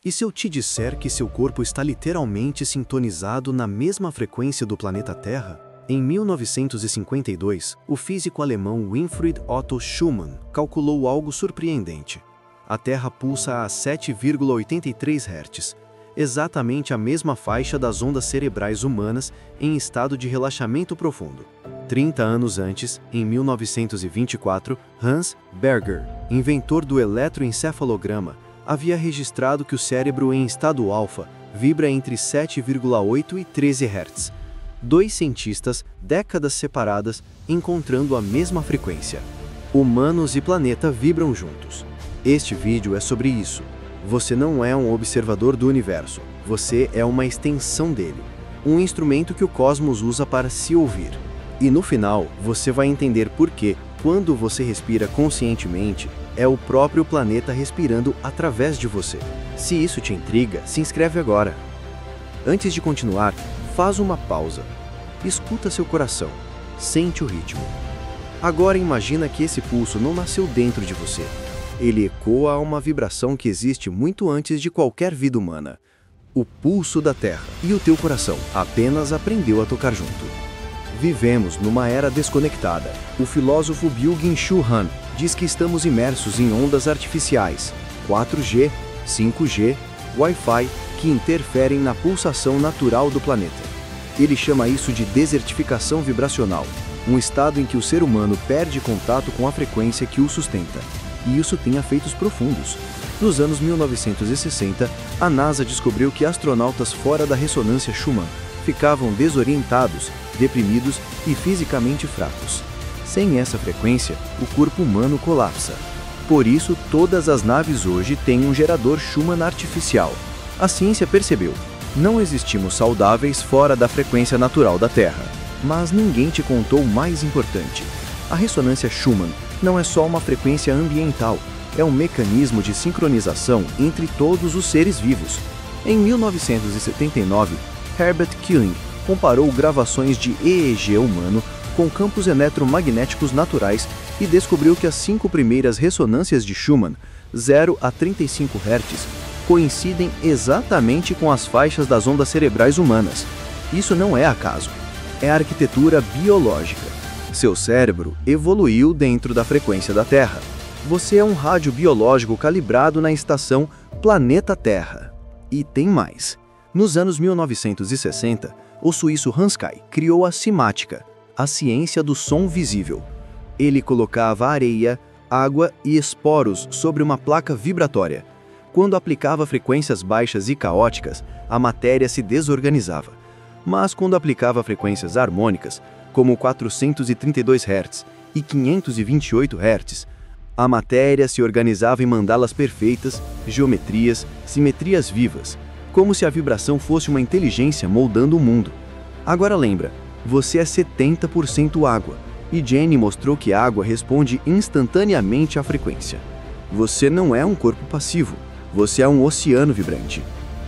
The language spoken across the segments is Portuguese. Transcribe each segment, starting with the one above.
E se eu te disser que seu corpo está literalmente sintonizado na mesma frequência do planeta Terra? Em 1952, o físico alemão Winfried Otto Schumann calculou algo surpreendente. A Terra pulsa a 7,83 Hz, exatamente a mesma faixa das ondas cerebrais humanas em estado de relaxamento profundo. 30 anos antes, em 1924, Hans Berger, inventor do eletroencefalograma, havia registrado que o cérebro em estado alfa vibra entre 7,8 e 13 Hz. Dois cientistas, décadas separadas, encontrando a mesma frequência. Humanos e planeta vibram juntos. Este vídeo é sobre isso. Você não é um observador do universo, você é uma extensão dele, um instrumento que o cosmos usa para se ouvir. E no final, você vai entender por que, quando você respira conscientemente, é o próprio planeta respirando através de você. Se isso te intriga, se inscreve agora. Antes de continuar, faz uma pausa. Escuta seu coração. Sente o ritmo. Agora imagina que esse pulso não nasceu dentro de você. Ele ecoa a uma vibração que existe muito antes de qualquer vida humana. O pulso da Terra. E o teu coração apenas aprendeu a tocar junto. Vivemos numa era desconectada. O filósofo Byung-Chul Han diz que estamos imersos em ondas artificiais, 4G, 5G, Wi-Fi, que interferem na pulsação natural do planeta. Ele chama isso de desertificação vibracional, um estado em que o ser humano perde contato com a frequência que o sustenta. E isso tem efeitos profundos. Nos anos 1960, a NASA descobriu que astronautas fora da ressonância Schumann ficavam desorientados, deprimidos e fisicamente fracos. Sem essa frequência, o corpo humano colapsa. Por isso, todas as naves hoje têm um gerador Schumann artificial. A ciência percebeu, não existimos saudáveis fora da frequência natural da Terra. Mas ninguém te contou o mais importante. A ressonância Schumann não é só uma frequência ambiental, é um mecanismo de sincronização entre todos os seres vivos. Em 1979, Herbert Killing comparou gravações de EEG humano com campos eletromagnéticos naturais e descobriu que as 5 primeiras ressonâncias de Schumann, 0 a 35 Hz, coincidem exatamente com as faixas das ondas cerebrais humanas. Isso não é acaso, é arquitetura biológica. Seu cérebro evoluiu dentro da frequência da Terra. Você é um rádio biológico calibrado na estação Planeta Terra. E tem mais. Nos anos 1960, o suíço Hans Kai criou a cimática, a ciência do som visível. Ele colocava areia, água e esporos sobre uma placa vibratória. Quando aplicava frequências baixas e caóticas, a matéria se desorganizava. Mas quando aplicava frequências harmônicas, como 432 Hz e 528 Hz, a matéria se organizava em mandalas perfeitas, geometrias, simetrias vivas, como se a vibração fosse uma inteligência moldando o mundo. Agora lembra, você é 70% água, e Jenny mostrou que a água responde instantaneamente à frequência. Você não é um corpo passivo, você é um oceano vibrante,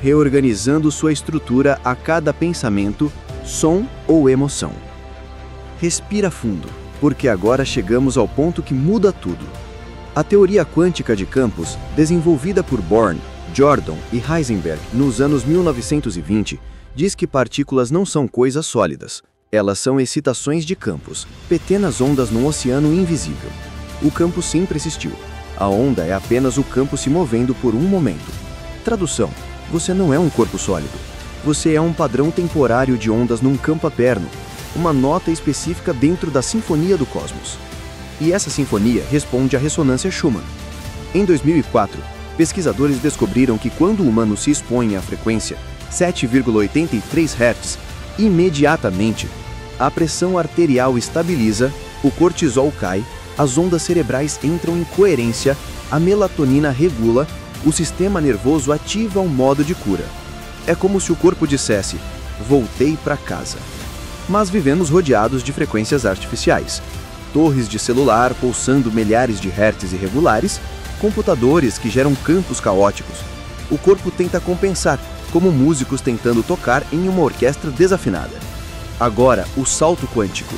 reorganizando sua estrutura a cada pensamento, som ou emoção. Respira fundo, porque agora chegamos ao ponto que muda tudo. A teoria quântica de campos, desenvolvida por Born, Jordan e Heisenberg nos anos 1920, diz que partículas não são coisas sólidas. Elas são excitações de campos, pequenas ondas num oceano invisível. O campo sempre existiu. A onda é apenas o campo se movendo por um momento. Tradução: você não é um corpo sólido. Você é um padrão temporário de ondas num campo aperno, uma nota específica dentro da sinfonia do cosmos. E essa sinfonia responde à ressonância Schumann. Em 2004, pesquisadores descobriram que quando o humano se expõe à frequência 7,83 Hz, imediatamente, a pressão arterial estabiliza, o cortisol cai, as ondas cerebrais entram em coerência, a melatonina regula, o sistema nervoso ativa um modo de cura. É como se o corpo dissesse, voltei para casa. Mas vivemos rodeados de frequências artificiais. Torres de celular pulsando milhares de hertz irregulares, computadores que geram campos caóticos. O corpo tenta compensar, como músicos tentando tocar em uma orquestra desafinada. Agora, o salto quântico.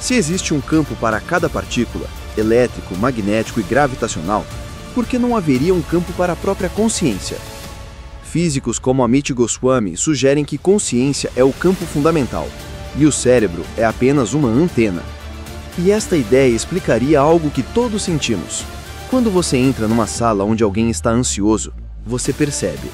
Se existe um campo para cada partícula, elétrico, magnético e gravitacional, por que não haveria um campo para a própria consciência? Físicos como Amit Goswami sugerem que consciência é o campo fundamental, e o cérebro é apenas uma antena. E esta ideia explicaria algo que todos sentimos. Quando você entra numa sala onde alguém está ansioso, você percebe.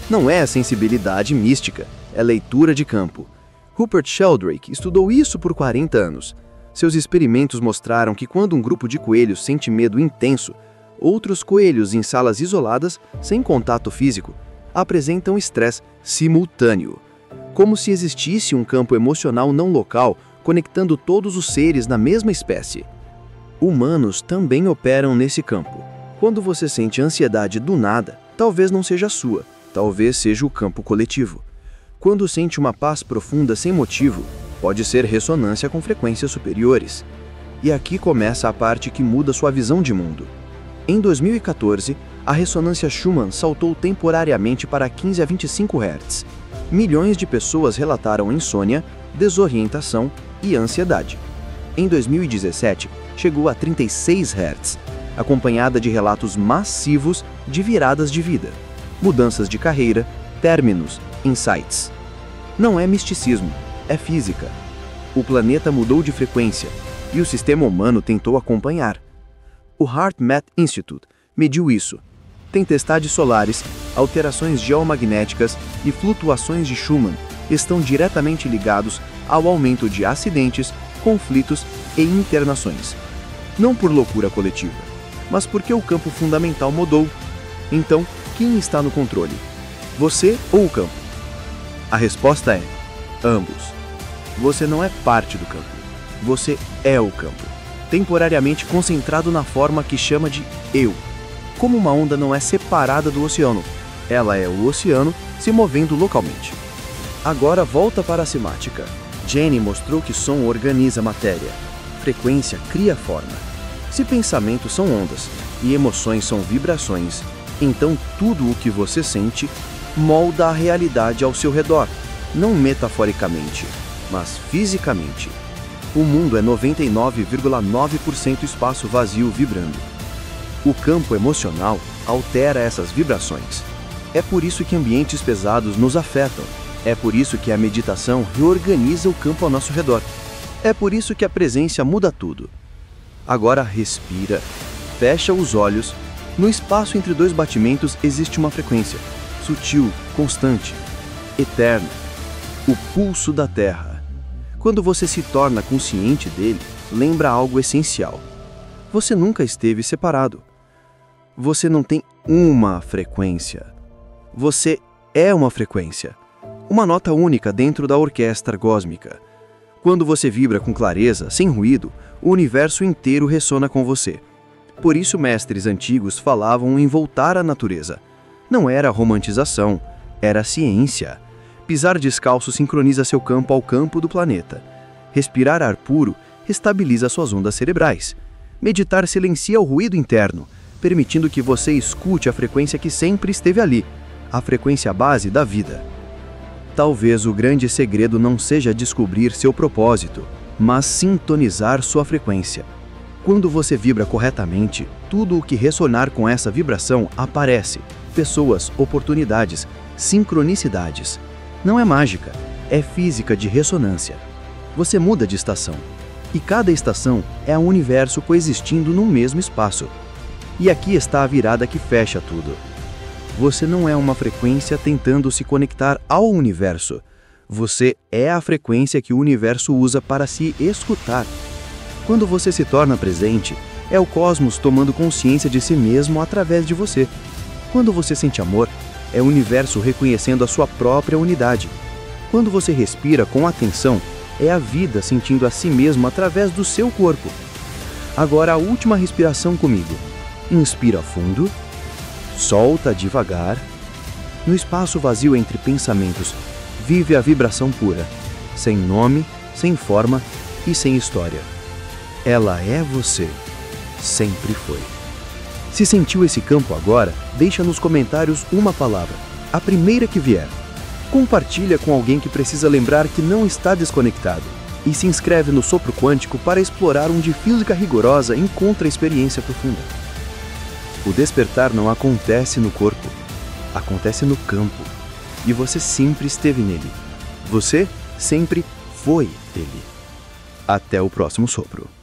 Não é a sensibilidade mística, é leitura de campo. Rupert Sheldrake estudou isso por 40 anos. Seus experimentos mostraram que quando um grupo de coelhos sente medo intenso, outros coelhos em salas isoladas, sem contato físico, apresentam estresse simultâneo, como se existisse um campo emocional não local conectando todos os seres na mesma espécie. Humanos também operam nesse campo. Quando você sente ansiedade do nada, talvez não seja sua, talvez seja o campo coletivo. Quando sente uma paz profunda sem motivo, pode ser ressonância com frequências superiores. E aqui começa a parte que muda sua visão de mundo. Em 2014, a ressonância Schumann saltou temporariamente para 15 a 25 Hz. Milhões de pessoas relataram insônia, desorientação e ansiedade. Em 2017, chegou a 36 Hz, acompanhada de relatos massivos de viradas de vida, mudanças de carreira, términos, insights. Não é misticismo, é física. O planeta mudou de frequência e o sistema humano tentou acompanhar. O HeartMath Institute mediu isso. Tempestades solares, alterações geomagnéticas e flutuações de Schumann estão diretamente ligados ao aumento de acidentes, conflitos e internações. Não por loucura coletiva, mas porque o campo fundamental mudou. Então, quem está no controle? Você ou o campo? A resposta é: ambos. Você não é parte do campo. Você é o campo, temporariamente concentrado na forma que chama de eu. Como uma onda não é separada do oceano, ela é o oceano se movendo localmente. Agora volta para a semática. Jenny mostrou que som organiza matéria, frequência cria forma. Se pensamentos são ondas e emoções são vibrações, então tudo o que você sente molda a realidade ao seu redor, não metaforicamente, mas fisicamente. O mundo é 99,9% espaço vazio vibrando. O campo emocional altera essas vibrações. É por isso que ambientes pesados nos afetam. É por isso que a meditação reorganiza o campo ao nosso redor. É por isso que a presença muda tudo. Agora respira, fecha os olhos. No espaço entre dois batimentos existe uma frequência, sutil, constante, eterna. O pulso da Terra. Quando você se torna consciente dele, lembra algo essencial. Você nunca esteve separado. Você não tem uma frequência. Você é uma frequência. Uma nota única dentro da orquestra cósmica. Quando você vibra com clareza, sem ruído, o universo inteiro ressona com você. Por isso mestres antigos falavam em voltar à natureza. Não era romantização, era ciência. Pisar descalço sincroniza seu campo ao campo do planeta. Respirar ar puro estabiliza suas ondas cerebrais. Meditar silencia o ruído interno, permitindo que você escute a frequência que sempre esteve ali, a frequência base da vida. Talvez o grande segredo não seja descobrir seu propósito, mas sintonizar sua frequência. Quando você vibra corretamente, tudo o que ressonar com essa vibração aparece. Pessoas, oportunidades, sincronicidades. Não é mágica, é física de ressonância. Você muda de estação, e cada estação é um universo coexistindo no mesmo espaço. E aqui está a virada que fecha tudo. Você não é uma frequência tentando se conectar ao universo. Você é a frequência que o universo usa para se escutar. Quando você se torna presente, é o cosmos tomando consciência de si mesmo através de você. Quando você sente amor, é o universo reconhecendo a sua própria unidade. Quando você respira com atenção, é a vida sentindo a si mesmo através do seu corpo. Agora a última respiração comigo. Inspira fundo, solta devagar. No espaço vazio entre pensamentos, vive a vibração pura, sem nome, sem forma e sem história. Ela é você. Sempre foi. Se sentiu esse campo agora, deixa nos comentários uma palavra, a primeira que vier. Compartilha com alguém que precisa lembrar que não está desconectado. E se inscreve no Sopro Quântico para explorar onde física rigorosa encontra experiência profunda. O despertar não acontece no corpo, acontece no campo, e você sempre esteve nele. Você sempre foi ele. Até o próximo sopro.